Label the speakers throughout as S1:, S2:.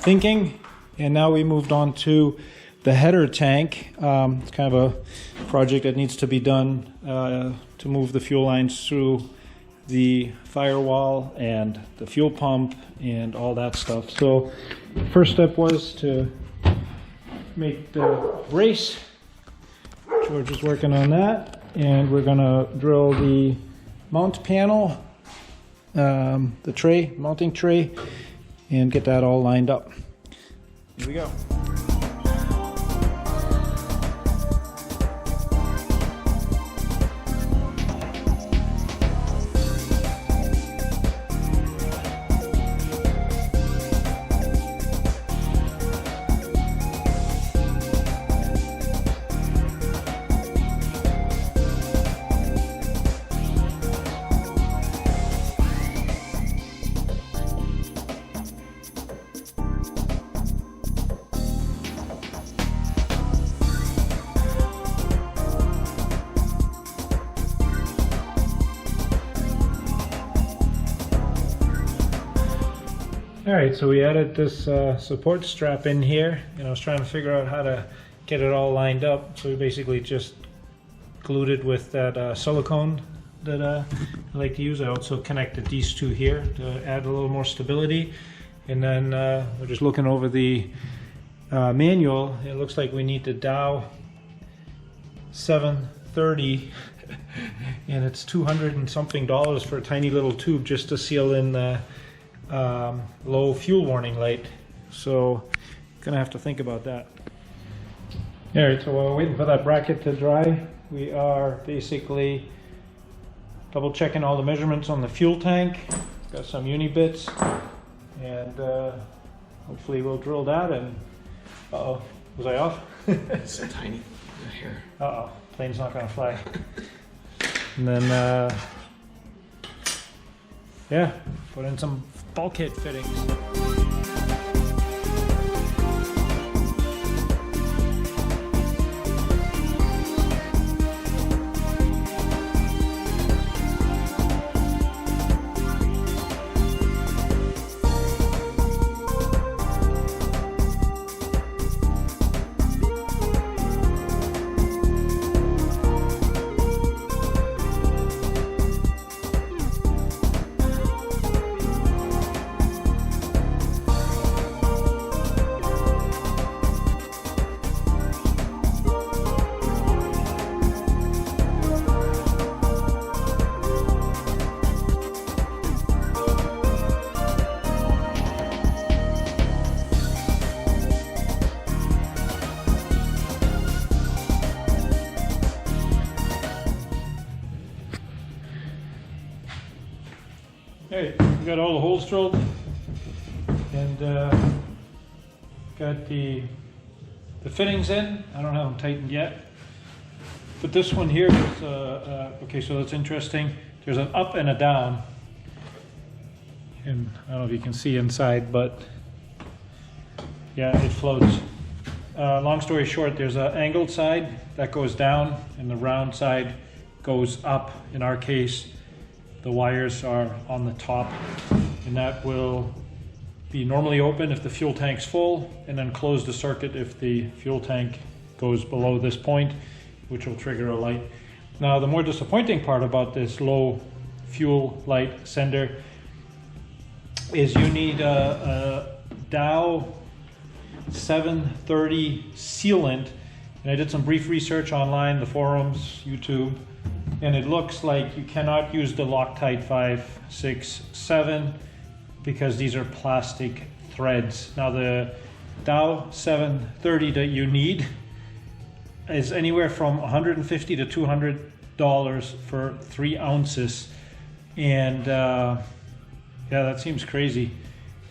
S1: thinking. And now we moved on to the header tank. It's kind of a project that needs to be done to move the fuel lines through the firewall and the fuel pump and all that stuff. So first step was to make the brace. George is working on that, and we're gonna drill the mount panel, the tray, mounting tray, and get that all lined up. Here we go. Alright, so we added this support strap in here, and I was trying to figure out how to get it all lined up. So we basically just glued it with that silicone that I like to use. I also connected these two here to add a little more stability. And then we're just looking over the manual. It looks like we need the Dow 730 and it's $200 and something for a tiny little tube just to seal in the low fuel warning light. So gonna have to think about that. All right, so while we're waiting for that bracket to dry, we are basically double checking all the measurements on the fuel tank. Got some uni bits, and hopefully we'll drill that. And uh-oh, was I off?
S2: It's so tiny. The hair.
S1: Uh-oh, plane's not gonna fly. And then yeah, put in some bulkhead fittings. Okay, we got all the holes drilled, and got the fittings in. I don't have them tightened yet, but this one here is okay. So that's interesting. There's an up and a down, and I don't know if you can see inside, but yeah, it floats. Long story short, there's an angled side that goes down, and the round side goes up. In our case, the wires are on the top, and that will be normally open if the fuel tank's full, and then close the circuit if the fuel tank goes below this point, which will trigger a light. Now, the more disappointing part about this low fuel light sender is you need a Dow 730 sealant, and I did some brief research online, the forums, YouTube, and it looks like you cannot use the Loctite 567 because these are plastic threads. Now, the Dow 730 that you need is anywhere from $150 to $200 for 3 ounces, and yeah, that seems crazy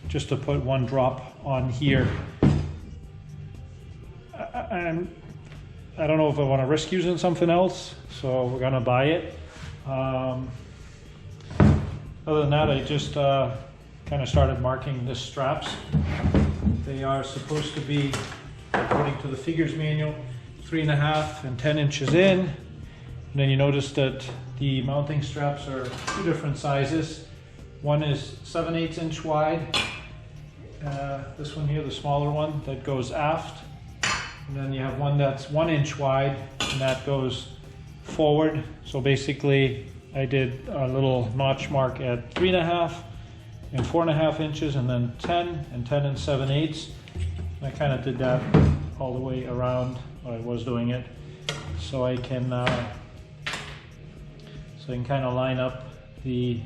S1: just to put 1 drop on here. I don't know if I want to risk using something else, so we're gonna buy it. Other than that, I just kind of started marking the straps. They are supposed to be, according to the figures manual, 3.5 and 10 inches in. And then you notice that the mounting straps are 2 different sizes. One is 7/8 inch wide, this one here, the smaller one that goes aft, and then you have one that's 1 inch wide and that goes forward. So basically I did a little notch mark at 3.5 and 4.5 inches, and then 10 and 10 and 7/8. I kind of did that all the way around, or I was doing it, so I can kind of line up the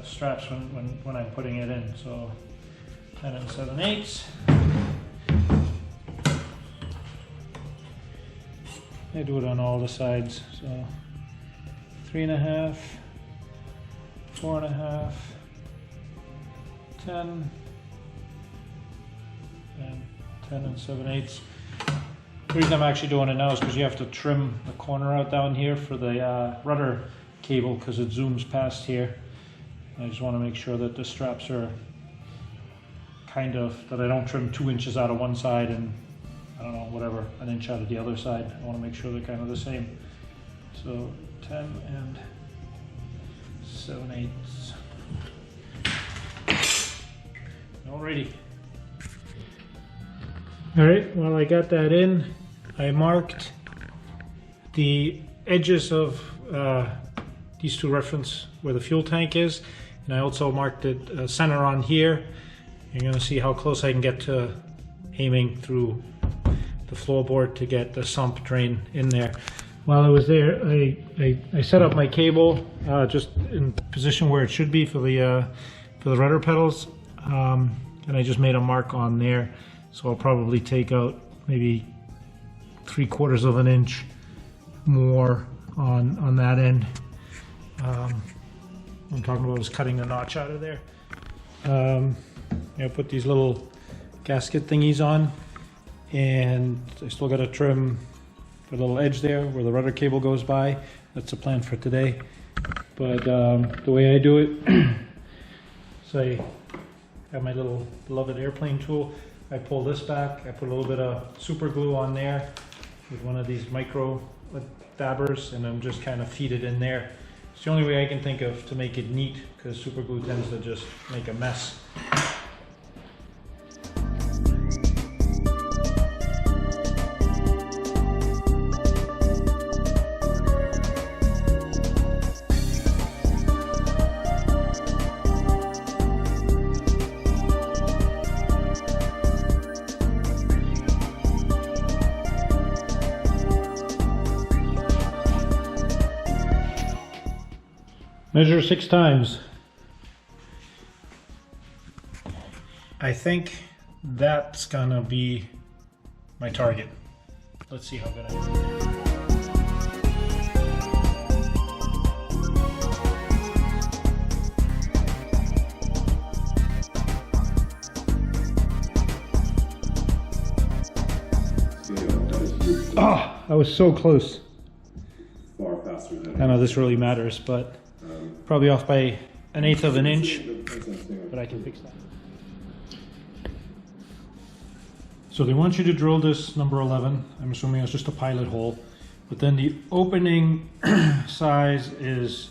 S1: straps when I'm putting it in. So 10 and 7/8. I do it on all the sides. So 3.5, 4.5, 10, and 10 and 7/8. The reason I'm actually doing it now is because you have to trim the corner out down here for the rudder cable, because it zooms past here. I just want to make sure that the straps are kind of, that I don't trim 2 inches out of one side and, I don't know, whatever, an inch out of the other side. I want to make sure they're kind of the same. So 10 and 7/8. Alrighty. Alright, well, I got that in. I marked the edges of these two reference where the fuel tank is, and I also marked it center on here. You're going to see how close I can get to aiming through the floorboard to get the sump drain in there. While I was there, I set up my cable just in position where it should be for the rudder pedals, and I just made a mark on there. So I'll probably take out maybe 3/4 of an inch more on that end. What I'm talking about is cutting the notch out of there. Put these little gasket thingies on, and I still got to trim the little edge there where the rudder cable goes by. That's the plan for today. But the way I do it, so I have my little beloved airplane tool. I pull this back, I put a little bit of super glue on there with one of these micro dabbers, and then just kind of feed it in there. It's the only way I can think of to make it neat, because super glue tends to just make a mess. Measure 6 times. I think that's gonna be my target. Let's see how good I am. Oh, I was so close.
S3: Far faster than
S1: I know this really matters, but probably off by 1/8 of an inch, but I can fix that. So they want you to drill this number 11. I'm assuming it's just a pilot hole, but then the opening size is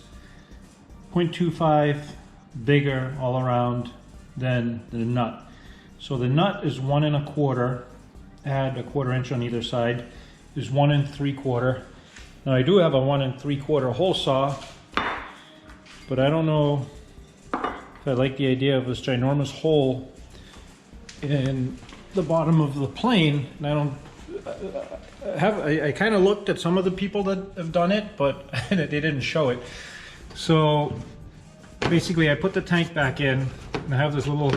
S1: 0.25 bigger all around than the nut. So the nut is 1 1/4, add 1/4 inch on either side, is 1 3/4. Now I do have a 1 3/4 hole saw, but I don't know if I like the idea of this ginormous hole in the bottom of the plane. And I don't I kind of looked at some of the people that have done it, but they didn't show it. So basically I put the tank back in, and I have this little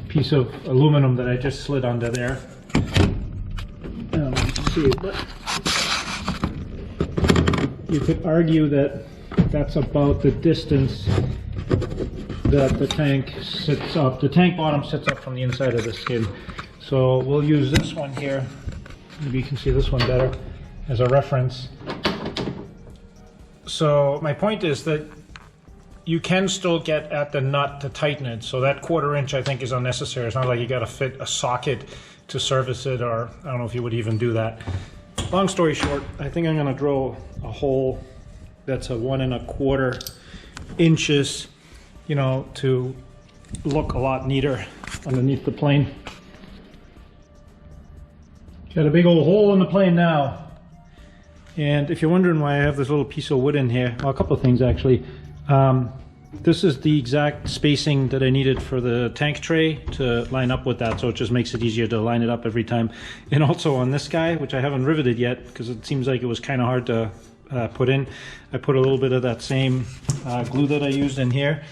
S1: piece of aluminum that I just slid under there. You can see it, but you could argue that that's about the distance that the tank sits up. The tank bottom sits up from the inside of the skin. So we'll use this one here, maybe you can see this one better, as a reference. So my point is that you can still get at the nut to tighten it. So that 1/4 inch I think is unnecessary. It's not like you got to fit a socket to service it, or I don't know if you would even do that. Long story short, I think I'm going to drill a hole that's a 1 1/4 inches you know, to look a lot neater underneath the plane. Got a big old hole in the plane now. And if you're wondering why I have this little piece of wood in here, well, a couple of things actually. This is the exact spacing that I needed for the tank tray to line up with that, so it just makes it easier to line it up every time. And also on this guy, which I haven't riveted yet because it seems like it was kind of hard to put in, I put a little bit of that same glue that I used in here,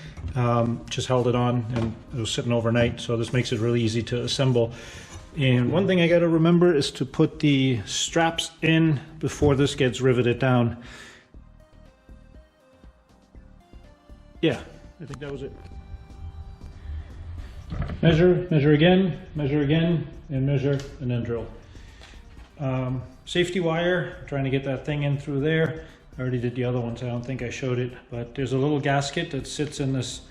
S1: just held it on, and it was sitting overnight, so this makes it really easy to assemble. And one thing I got to remember is to put the straps in before this gets riveted down. Yeah, I think that was it. Measure, measure again, and measure, and then drill. Safety wire, trying to get that thing in through there. I already did the other ones, I don't think I showed it, but there's a little gasket that sits in this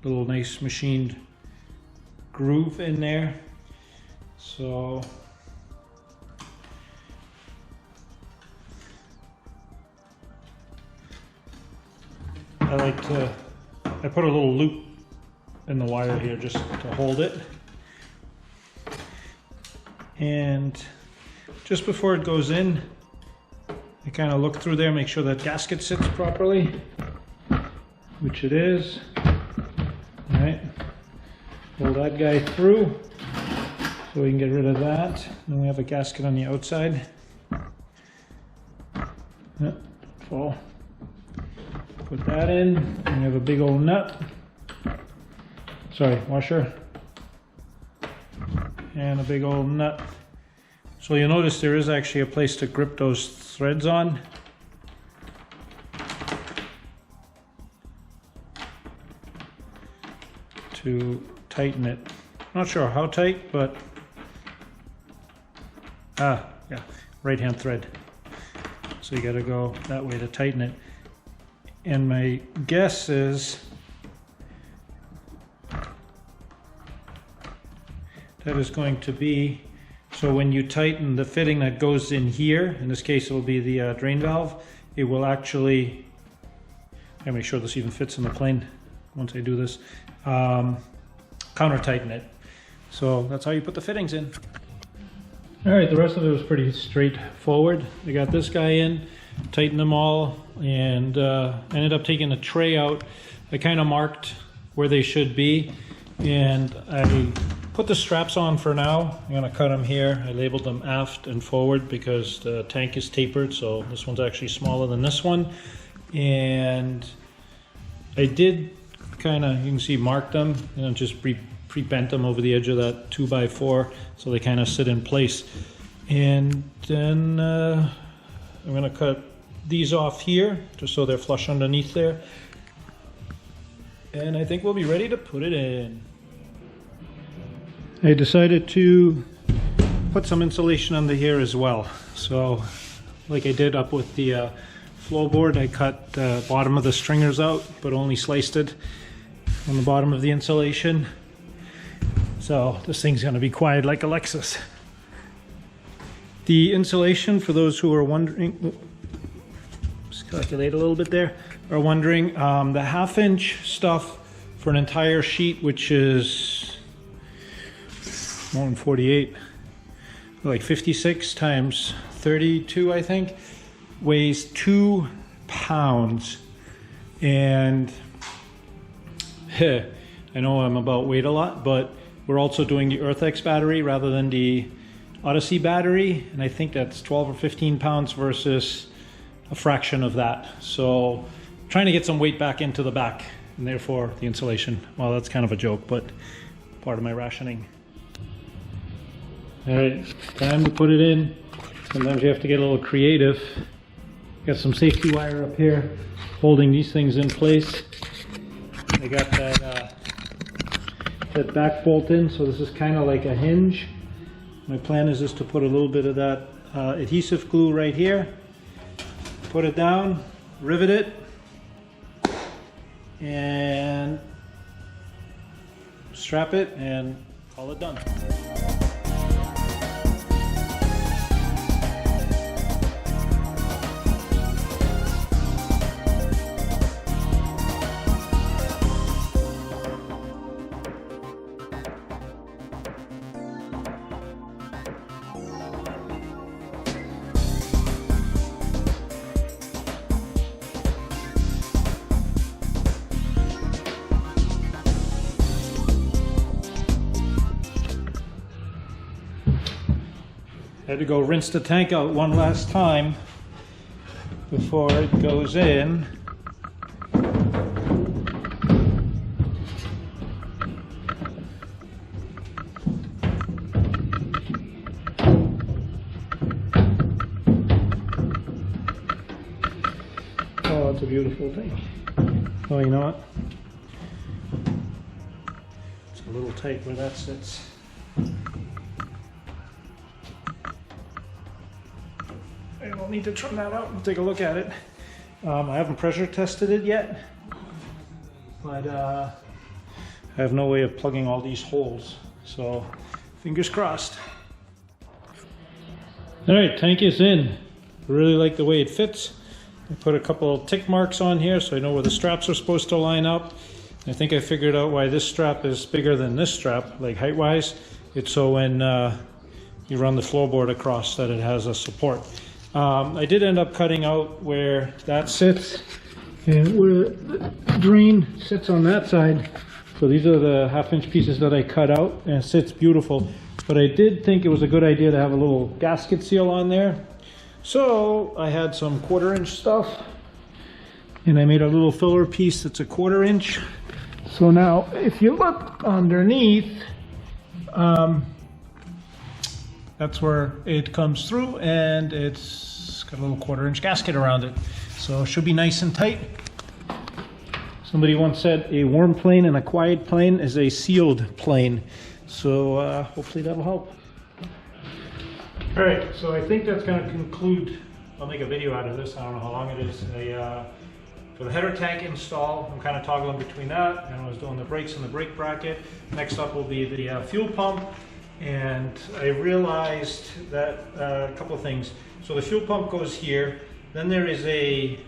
S1: little nice machined groove in there. So I put a little loop in the wire here just to hold it. And just before it goes in, I kind of look through there, make sure that gasket sits properly, which it is. All right, pull that guy through so we can get rid of that. Then we have a gasket on the outside. Yep, fall. Put that in, and we have a big old nut. Sorry, washer. And a big old nut. So you'll notice there is actually a place to grip those threads on. To tighten it. Not sure how tight, but yeah, right hand thread. So you gotta go that way to tighten it. And my guess is that is going to be, so when you tighten the fitting that goes in here, in this case it will be the drain valve, it will actually, I make sure this even fits in the plane once I do this, counter tighten it. So that's how you put the fittings in. All right, the rest of it was pretty straightforward. I got this guy in, tightened them all, and ended up taking the tray out. I kind of marked where they should be, and I put the straps on for now. I'm gonna cut them here. I labeled them aft and forward because the tank is tapered, so this one's actually smaller than this one. And I did kind of, you can see, mark them, and then just pre-bent them over the edge of that 2x4 so they kind of sit in place. And then I'm gonna cut these off here just so they're flush underneath there. And I think we'll be ready to put it in. I decided to put some insulation under here as well. So like I did up with the floorboard, I cut the bottom of the stringers out, but only sliced it on the bottom of the insulation. So this thing's gonna be quiet like a Lexus. The insulation, for those who are wondering, just calculate a little bit there, are wondering, the 1/2-inch stuff for an entire sheet, which is more than 48, like 56 times 32, I think, weighs 2 pounds. And I know I'm about weight a lot, but we're also doing the EarthX battery rather than the Odyssey battery, and I think that's 12 or 15 pounds versus a fraction of that. So trying to get some weight back into the back, and therefore the insulation. Well, that's kind of a joke, but part of my rationing. All right, time to put it in. Sometimes you have to get a little creative. Got some safety wire up here holding these things in place. I got that back bolt in, so this is kind of like a hinge. My plan is just to put a little bit of that adhesive glue right here, put it down, rivet it, and strap it, and call it done. Had to go rinse the tank out one last time before it goes in. Oh, it's a beautiful thing. Oh, you know what? It's a little tight where that sits. We'll need to trim that out and take a look at it. I haven't pressure tested it yet, but I have no way of plugging all these holes, so fingers crossed. All right, tank is in. Really like the way it fits. I put a couple of tick marks on here so I know where the straps are supposed to line up. I think I figured out why this strap is bigger than this strap, like height-wise. It's so when you run the floorboard across that it has a support. I did end up cutting out where that sits and where the drain sits on that side. So these are the 1/2 inch pieces that I cut out, and it sits beautiful. But I did think it was a good idea to have a little gasket seal on there. So I had some 1/4 inch stuff and I made a little filler piece that's a 1/4 inch. So now if you look underneath, that's where it comes through, and it's got a little 1/4 inch gasket around it. So it should be nice and tight. Somebody once said a warm plane and a quiet plane is a sealed plane. So hopefully that'll help. All right, so I think that's going to conclude. I'll make a video out of this. I don't know how long it is. For the header tank install, I'm kind of toggling between that, and I was doing the brakes and the brake bracket. Next up will be the fuel pump. And I realized that a couple of things. So the fuel pump goes here, then there is a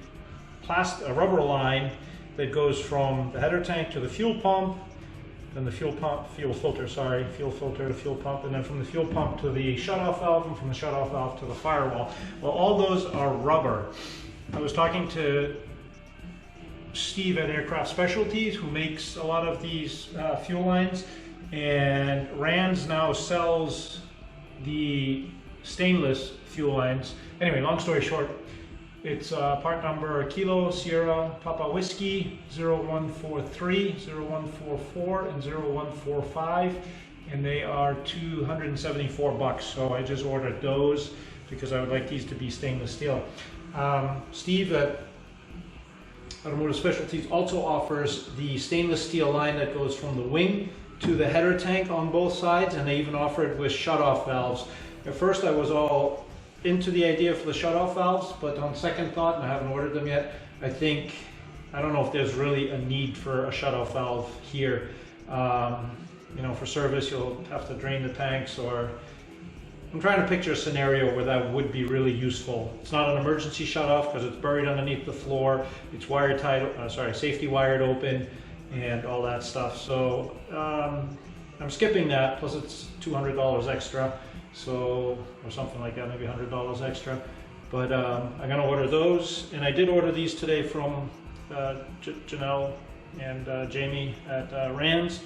S1: rubber line that goes from the header tank to the fuel pump, then the fuel filter to fuel pump, and then from the fuel pump to the shutoff valve, and from the shutoff valve to the firewall. Well, all those are rubber. I was talking to Steve at Aircraft Specialties, who makes a lot of these fuel lines. And RANS now sells the stainless fuel lines. Anyway, long story short, it's part number Kilo Sierra Papa Whiskey 0143, 0144, and 0145, and they are $274. So I just ordered those because I would like these to be stainless steel. Steve at Automotive Specialties also offers the stainless steel line that goes from the wing to the header tank on both sides, and they even offer it with shutoff valves. At first I was all into the idea for the shutoff valves, but on second thought, and I haven't ordered them yet, I don't know if there's really a need for a shutoff valve here. You know, for service you'll have to drain the tanks, or I'm trying to picture a scenario where that would be really useful. It's not an emergency shutoff because it's buried underneath the floor. It's wire tied, safety wired open, and all that stuff. So I'm skipping that, plus it's $200 extra, so, or something like that, maybe $100 extra. But I'm gonna order those, and I did order these today from Janelle and Jamie at RANS.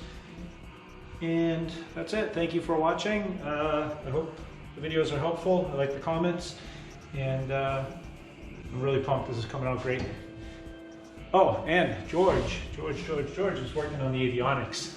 S1: And that's it. Thank you for watching. I hope the videos are helpful. I like the comments, and I'm really pumped. This is coming out great. Oh, and George is working on the avionics.